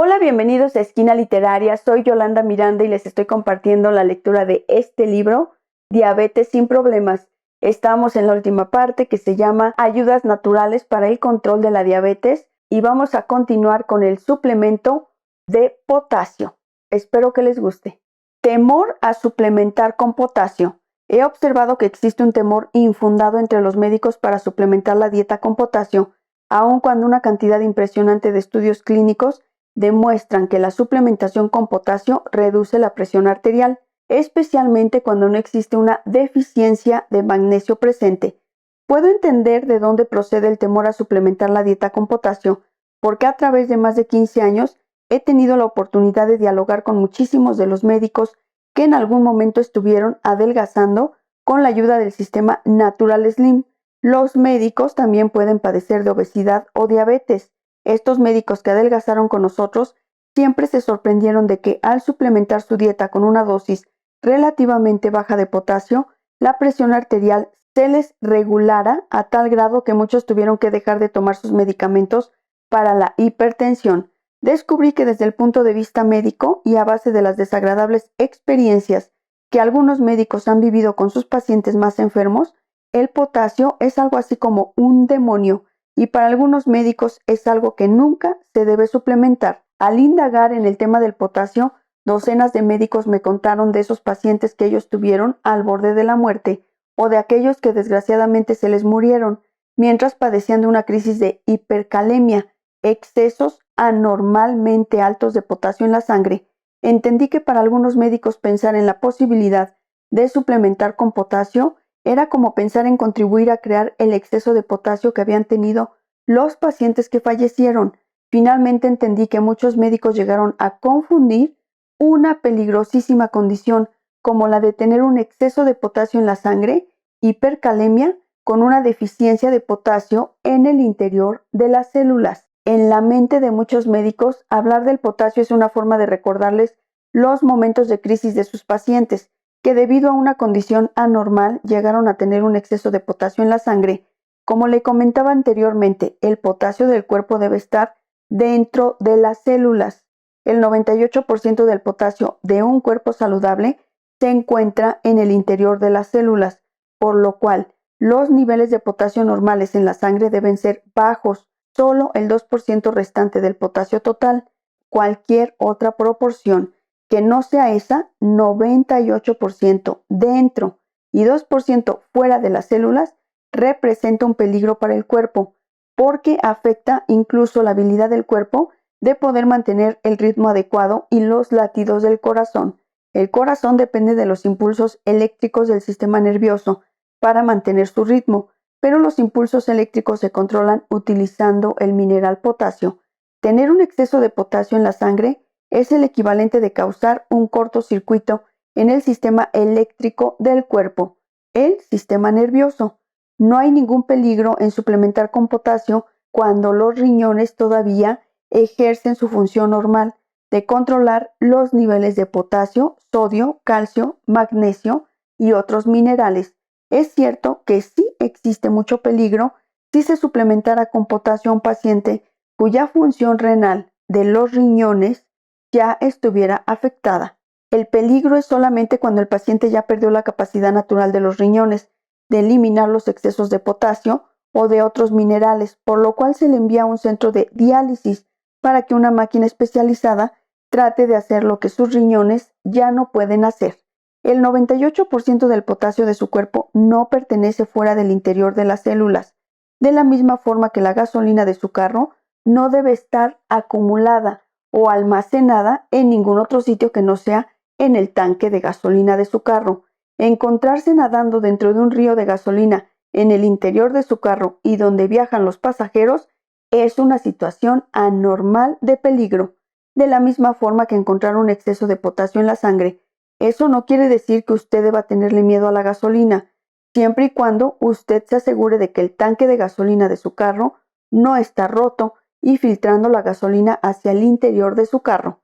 Hola, bienvenidos a Esquina Literaria. Soy Yolanda Miranda y les estoy compartiendo la lectura de este libro, Diabetes sin Problemas. Estamos en la última parte que se llama Ayudas naturales para el control de la diabetes y vamos a continuar con el suplemento de potasio. Espero que les guste. Temor a suplementar con potasio. He observado que existe un temor infundado entre los médicos para suplementar la dieta con potasio, aun cuando una cantidad impresionante de estudios clínicos demuestran que la suplementación con potasio reduce la presión arterial, especialmente cuando no existe una deficiencia de magnesio presente. Puedo entender de dónde procede el temor a suplementar la dieta con potasio, porque a través de más de 15 años he tenido la oportunidad de dialogar con muchísimos de los médicos que en algún momento estuvieron adelgazando con la ayuda del sistema Natural Slim. Los médicos también pueden padecer de obesidad o diabetes. Estos médicos que adelgazaron con nosotros siempre se sorprendieron de que al suplementar su dieta con una dosis relativamente baja de potasio, la presión arterial se les regulara a tal grado que muchos tuvieron que dejar de tomar sus medicamentos para la hipertensión. Descubrí que desde el punto de vista médico y a base de las desagradables experiencias que algunos médicos han vivido con sus pacientes más enfermos, el potasio es algo así como un demonio y para algunos médicos es algo que nunca se debe suplementar. Al indagar en el tema del potasio, docenas de médicos me contaron de esos pacientes que ellos tuvieron al borde de la muerte o de aquellos que desgraciadamente se les murieron mientras padecían de una crisis de hipercalemia, excesos anormalmente altos de potasio en la sangre. Entendí que para algunos médicos pensar en la posibilidad de suplementar con potasio era como pensar en contribuir a crear el exceso de potasio que habían tenido los pacientes que fallecieron. Finalmente entendí que muchos médicos llegaron a confundir una peligrosísima condición como la de tener un exceso de potasio en la sangre, hipercalemia, con una deficiencia de potasio en el interior de las células. En la mente de muchos médicos, hablar del potasio es una forma de recordarles los momentos de crisis de sus pacientes, que debido a una condición anormal llegaron a tener un exceso de potasio en la sangre. Como le comentaba anteriormente, el potasio del cuerpo debe estar dentro de las células. El 98% del potasio de un cuerpo saludable se encuentra en el interior de las células, por lo cual los niveles de potasio normales en la sangre deben ser bajos, solo el 2% restante del potasio total. Cualquier otra proporción que no sea esa, 98% dentro y 2% fuera de las células, representa un peligro para el cuerpo, porque afecta incluso la habilidad del cuerpo de poder mantener el ritmo adecuado y los latidos del corazón. El corazón depende de los impulsos eléctricos del sistema nervioso para mantener su ritmo, pero los impulsos eléctricos se controlan utilizando el mineral potasio. Tener un exceso de potasio en la sangre es el equivalente de causar un cortocircuito en el sistema eléctrico del cuerpo, el sistema nervioso. No hay ningún peligro en suplementar con potasio cuando los riñones todavía ejercen su función normal de controlar los niveles de potasio, sodio, calcio, magnesio y otros minerales. Es cierto que sí existe mucho peligro si se suplementara con potasio a un paciente cuya función renal de los riñones ya estuviera afectada. El peligro es solamente cuando el paciente ya perdió la capacidad natural de los riñones de eliminar los excesos de potasio o de otros minerales, por lo cual se le envía a un centro de diálisis para que una máquina especializada trate de hacer lo que sus riñones ya no pueden hacer. El 98% del potasio de su cuerpo no pertenece fuera del interior de las células, de la misma forma que la gasolina de su carro no debe estar acumulada o almacenada en ningún otro sitio que no sea en el tanque de gasolina de su carro. Encontrarse nadando dentro de un río de gasolina en el interior de su carro y donde viajan los pasajeros es una situación anormal de peligro, de la misma forma que encontrar un exceso de potasio en la sangre. Eso no quiere decir que usted deba tenerle miedo a la gasolina, siempre y cuando usted se asegure de que el tanque de gasolina de su carro no está roto y filtrando la gasolina hacia el interior de su carro.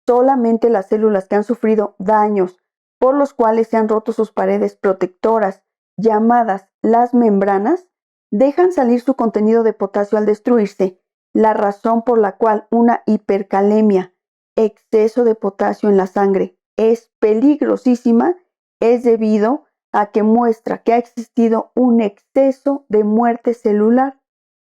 Solamente las células que han sufrido daños por los cuales se han roto sus paredes protectoras, llamadas las membranas, dejan salir su contenido de potasio al destruirse. La razón por la cual una hipercalemia, exceso de potasio en la sangre, es peligrosísima es debido a que muestra que ha existido un exceso de muerte celular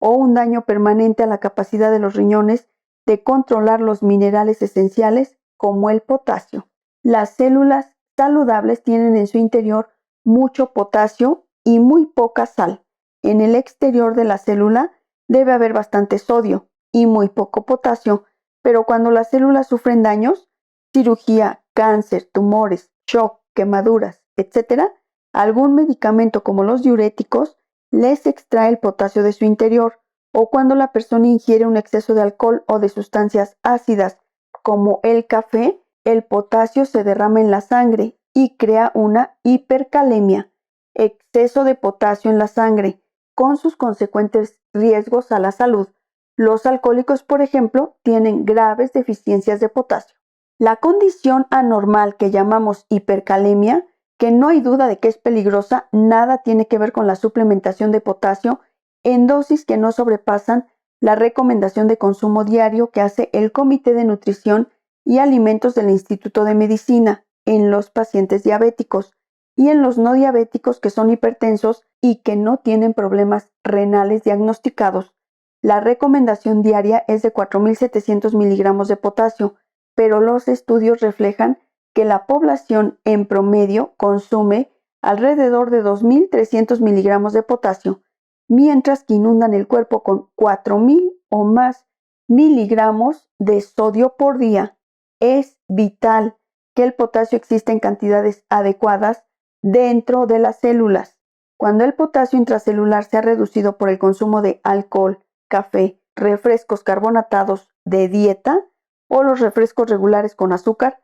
o un daño permanente a la capacidad de los riñones de controlar los minerales esenciales como el potasio. Las células saludables tienen en su interior mucho potasio y muy poca sal. En el exterior de la célula debe haber bastante sodio y muy poco potasio, pero cuando las células sufren daños, cirugía, cáncer, tumores, shock, quemaduras, etc., algún medicamento como los diuréticos les extrae el potasio de su interior, o cuando la persona ingiere un exceso de alcohol o de sustancias ácidas como el café, el potasio se derrama en la sangre y crea una hipercalemia, exceso de potasio en la sangre, con sus consecuentes riesgos a la salud. Los alcohólicos, por ejemplo, tienen graves deficiencias de potasio. La condición anormal que llamamos hipercalemia, que no hay duda de que es peligrosa, nada tiene que ver con la suplementación de potasio en dosis que no sobrepasan la recomendación de consumo diario que hace el Comité de Nutrición y Alimentos del Instituto de Medicina en los pacientes diabéticos y en los no diabéticos que son hipertensos y que no tienen problemas renales diagnosticados. La recomendación diaria es de 4.700 miligramos de potasio, pero los estudios reflejan que la población en promedio consume alrededor de 2.300 miligramos de potasio, mientras que inundan el cuerpo con 4.000 o más miligramos de sodio por día. Es vital que el potasio exista en cantidades adecuadas dentro de las células. Cuando el potasio intracelular se ha reducido por el consumo de alcohol, café, refrescos carbonatados de dieta o los refrescos regulares con azúcar,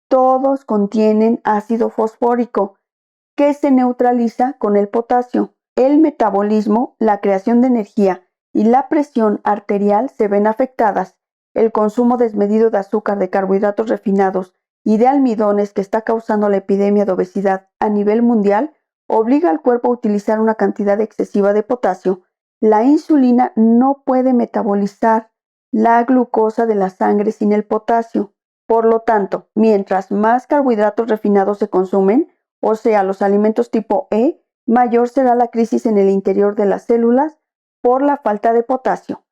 todos contienen ácido fosfórico que se neutraliza con el potasio. El metabolismo, la creación de energía y la presión arterial se ven afectadas. El consumo desmedido de azúcar, de carbohidratos refinados y de almidones que está causando la epidemia de obesidad a nivel mundial obliga al cuerpo a utilizar una cantidad excesiva de potasio. La insulina no puede metabolizar la glucosa de la sangre sin el potasio. Por lo tanto, mientras más carbohidratos refinados se consumen, o sea, los alimentos tipo E, mayor será la crisis en el interior de las células por la falta de potasio.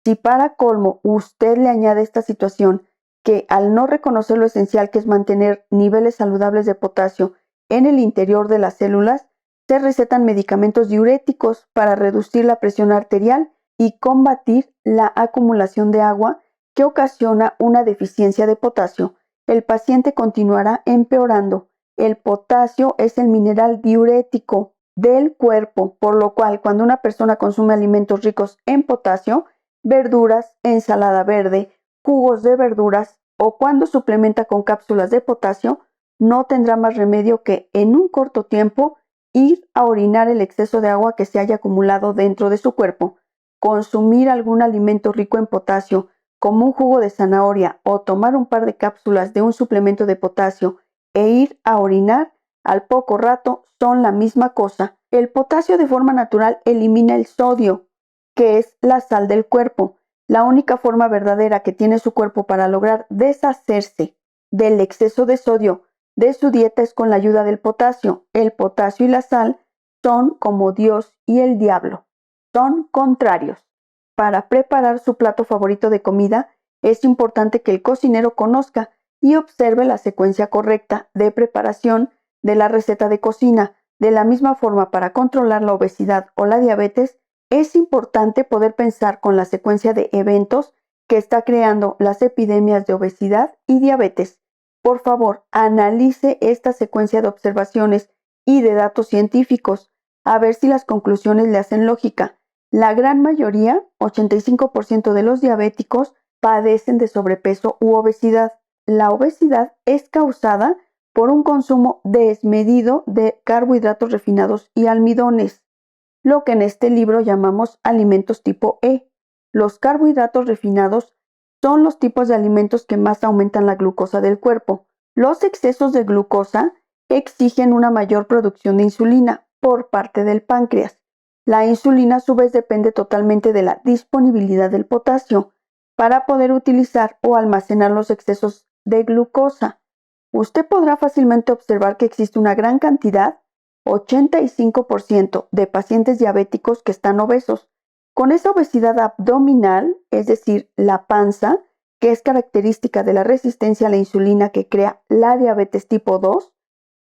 Si para colmo usted le añade esta situación, que al no reconocer lo esencial que es mantener niveles saludables de potasio en el interior de las células, se recetan medicamentos diuréticos para reducir la presión arterial y combatir la acumulación de agua que ocasiona una deficiencia de potasio. El paciente continuará empeorando. El potasio es el mineral diurético del cuerpo, por lo cual cuando una persona consume alimentos ricos en potasio, verduras, ensalada verde, jugos de verduras o cuando suplementa con cápsulas de potasio, no tendrá más remedio que en un corto tiempo ir a orinar el exceso de agua que se haya acumulado dentro de su cuerpo. Consumir algún alimento rico en potasio, como un jugo de zanahoria o tomar un par de cápsulas de un suplemento de potasio e ir a orinar al poco rato son la misma cosa. El potasio de forma natural elimina el sodio, que es la sal del cuerpo. La única forma verdadera que tiene su cuerpo para lograr deshacerse del exceso de sodio de su dieta es con la ayuda del potasio. El potasio y la sal son como Dios y el diablo. Son contrarios. Para preparar su plato favorito de comida, es importante que el cocinero conozca y observe la secuencia correcta de preparación de la receta de cocina. De la misma forma, para controlar la obesidad o la diabetes, es importante poder pensar con la secuencia de eventos que está creando las epidemias de obesidad y diabetes. Por favor, analice esta secuencia de observaciones y de datos científicos, a ver si las conclusiones le hacen lógica. La gran mayoría, 85% de los diabéticos, padecen de sobrepeso u obesidad. La obesidad es causada por un consumo desmedido de carbohidratos refinados y almidones, lo que en este libro llamamos alimentos tipo E. Los carbohidratos refinados son los tipos de alimentos que más aumentan la glucosa del cuerpo. Los excesos de glucosa exigen una mayor producción de insulina por parte del páncreas. La insulina a su vez depende totalmente de la disponibilidad del potasio para poder utilizar o almacenar los excesos de glucosa. Usted podrá fácilmente observar que existe una gran cantidad, 85% de pacientes diabéticos que están obesos. Con esa obesidad abdominal, es decir, la panza, que es característica de la resistencia a la insulina que crea la diabetes tipo 2,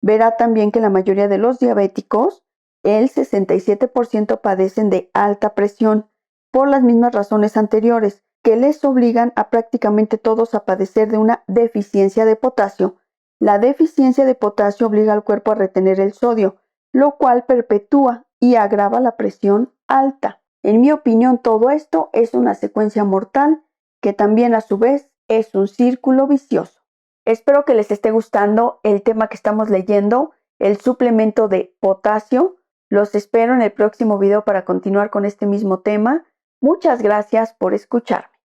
verá también que la mayoría de los diabéticos, el 67% padecen de alta presión, por las mismas razones anteriores, que les obligan a prácticamente todos a padecer de una deficiencia de potasio. La deficiencia de potasio obliga al cuerpo a retener el sodio, lo cual perpetúa y agrava la presión alta. En mi opinión, todo esto es una secuencia mortal que también a su vez es un círculo vicioso. Espero que les esté gustando el tema que estamos leyendo, el suplemento de potasio. Los espero en el próximo video para continuar con este mismo tema. Muchas gracias por escucharme.